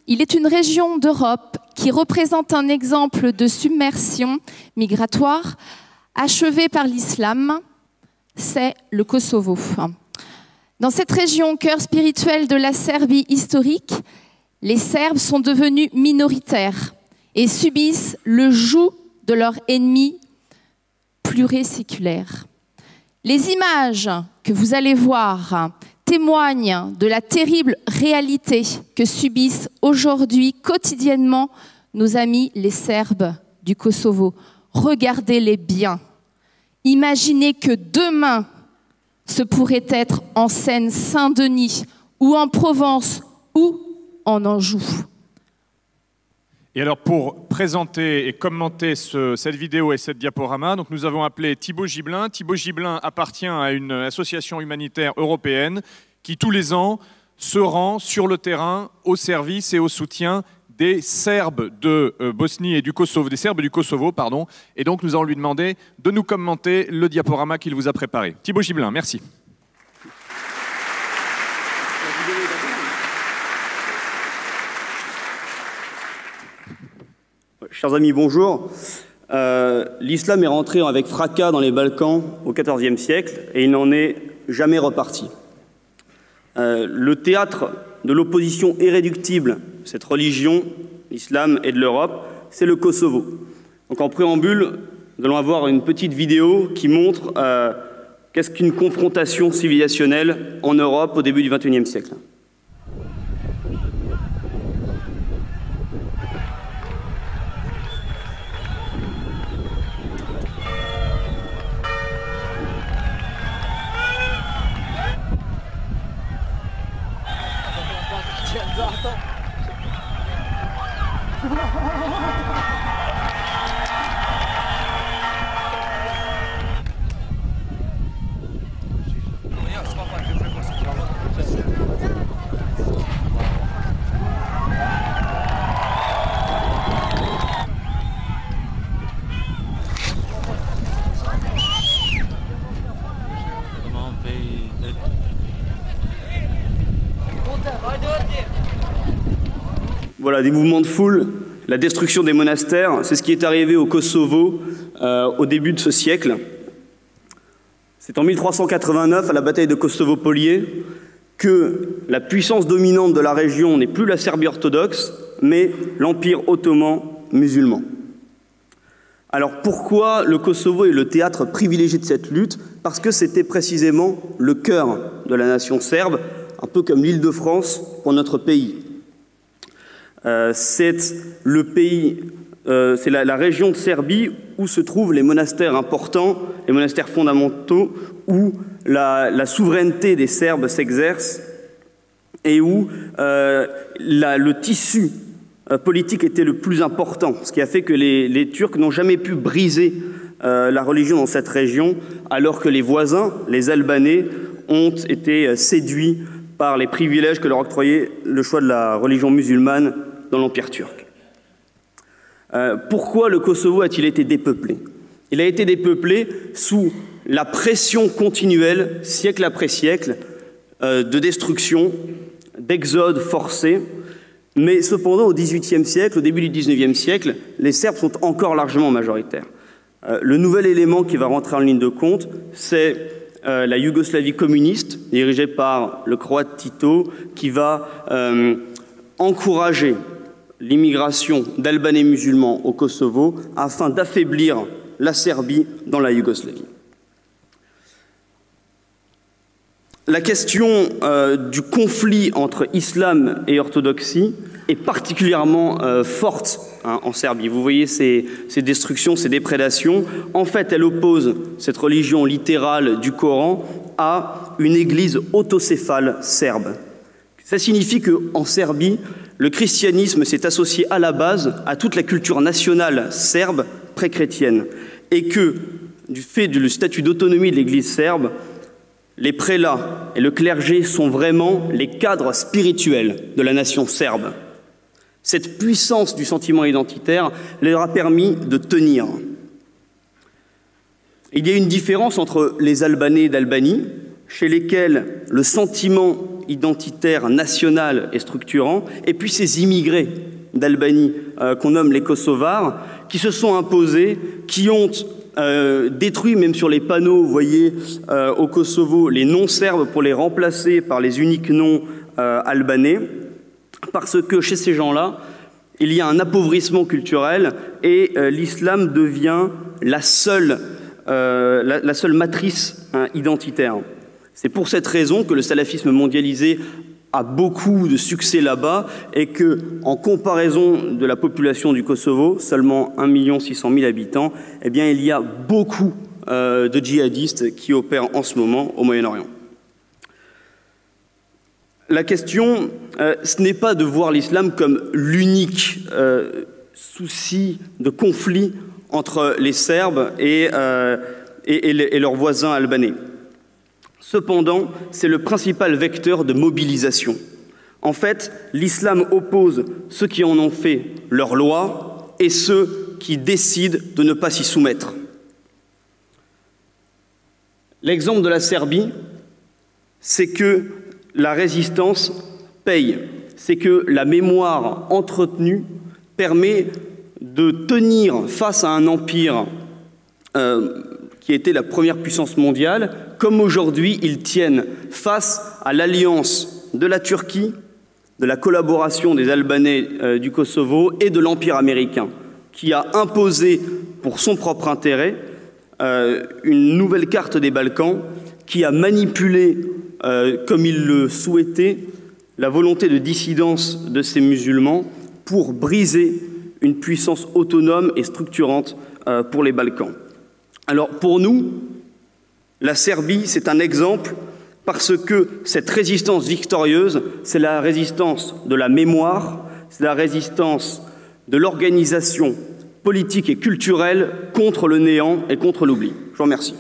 il est une région d'Europe qui représente un exemple de submersion migratoire achevée par l'islam, c'est le Kosovo. Dans cette région, cœur spirituel de la Serbie historique, les Serbes sont devenus minoritaires et subissent le joug de leur ennemi pluriséculaire. Les images que vous allez voir témoignent de la terrible réalité que subissent aujourd'hui quotidiennement nos amis les Serbes du Kosovo. Regardez-les bien. Imaginez que demain, ce pourrait être en Seine-Saint-Denis ou en Provence ou en Anjou. Et alors pour présenter et commenter cette vidéo et cette diaporama, donc nous avons appelé Thibaut Gibelin. Thibaut Gibelin appartient à une association humanitaire européenne qui tous les ans se rend sur le terrain au service et au soutien des Serbes de Bosnie et du Kosovo, des Serbes du Kosovo, pardon. Et donc nous allons lui demander de nous commenter le diaporama qu'il vous a préparé. Thibaut Gibelin, merci. Chers amis, bonjour. L'islam est rentré avec fracas dans les Balkans au XIVe siècle et il n'en est jamais reparti. Le théâtre de l'opposition irréductible, cette religion, l'islam et de l'Europe, c'est le Kosovo. Donc en préambule, nous allons avoir une petite vidéo qui montre qu'est-ce qu'une confrontation civilisationnelle en Europe au début du XXIe siècle. Voilà, des mouvements de foule, la destruction des monastères, c'est ce qui est arrivé au Kosovo au début de ce siècle. C'est en 1389, à la bataille de Kosovo-Polier, que la puissance dominante de la région n'est plus la Serbie orthodoxe, mais l'Empire ottoman musulman. Alors pourquoi le Kosovo est le théâtre privilégié de cette lutte? Parce que c'était précisément le cœur de la nation serbe, un peu comme l'Île-de-France pour notre pays. C'est la région de Serbie où se trouvent les monastères importants, les monastères fondamentaux, où la souveraineté des Serbes s'exerce et où le tissu politique était le plus important, ce qui a fait que les Turcs n'ont jamais pu briser la religion dans cette région, alors que les voisins, les Albanais, ont été séduits par les privilèges que leur octroyait le choix de la religion musulmane dans l'Empire turc. Pourquoi le Kosovo a-t-il été dépeuplé? Il a été dépeuplé sous la pression continuelle, siècle après siècle, de destruction, d'exode forcé. Mais cependant, au XVIIIe siècle, au début du XIXe siècle, les Serbes sont encore largement majoritaires. Le nouvel élément qui va rentrer en ligne de compte, c'est la Yougoslavie communiste, dirigée par le Croate Tito, qui va encourager l'immigration d'Albanais musulmans au Kosovo afin d'affaiblir la Serbie dans la Yougoslavie. La question du conflit entre islam et orthodoxie est particulièrement forte en Serbie. Vous voyez ces destructions, ces déprédations. En fait, elle oppose cette religion littérale du Coran à une église autocéphale serbe. Ça signifie qu'en Serbie, le christianisme s'est associé à la base à toute la culture nationale serbe pré-chrétienne et que, du fait du statut d'autonomie de l'Église serbe, les prélats et le clergé sont vraiment les cadres spirituels de la nation serbe. Cette puissance du sentiment identitaire leur a permis de tenir. Il y a une différence entre les Albanais d'Albanie, chez lesquels le sentiment identitaire, national et structurant, et puis ces immigrés d'Albanie qu'on nomme les Kosovars, qui se sont imposés, qui ont détruit, même sur les panneaux, vous voyez, au Kosovo, les noms serbes pour les remplacer par les uniques noms albanais, parce que chez ces gens-là, il y a un appauvrissement culturel et l'islam devient la seule matrice identitaire. C'est pour cette raison que le salafisme mondialisé a beaucoup de succès là-bas et que, en comparaison de la population du Kosovo, seulement 1 600 000 habitants, eh bien, il y a beaucoup de djihadistes qui opèrent en ce moment au Moyen-Orient. La question, ce n'est pas de voir l'islam comme l'unique souci de conflit entre les Serbes et leurs voisins albanais. Cependant, c'est le principal vecteur de mobilisation. En fait, l'islam oppose ceux qui en ont fait leur loi et ceux qui décident de ne pas s'y soumettre. L'exemple de la Serbie, c'est que la résistance paye, c'est que la mémoire entretenue permet de tenir face à un empire qui était la première puissance mondiale, comme aujourd'hui ils tiennent face à l'alliance de la Turquie, de la collaboration des Albanais du Kosovo et de l'Empire américain, qui a imposé pour son propre intérêt une nouvelle carte des Balkans, qui a manipulé, comme il le souhaitait, la volonté de dissidence de ces musulmans pour briser une puissance autonome et structurante pour les Balkans. Alors pour nous, la Serbie, c'est un exemple parce que cette résistance victorieuse, c'est la résistance de la mémoire, c'est la résistance de l'organisation politique et culturelle contre le néant et contre l'oubli. Je vous remercie.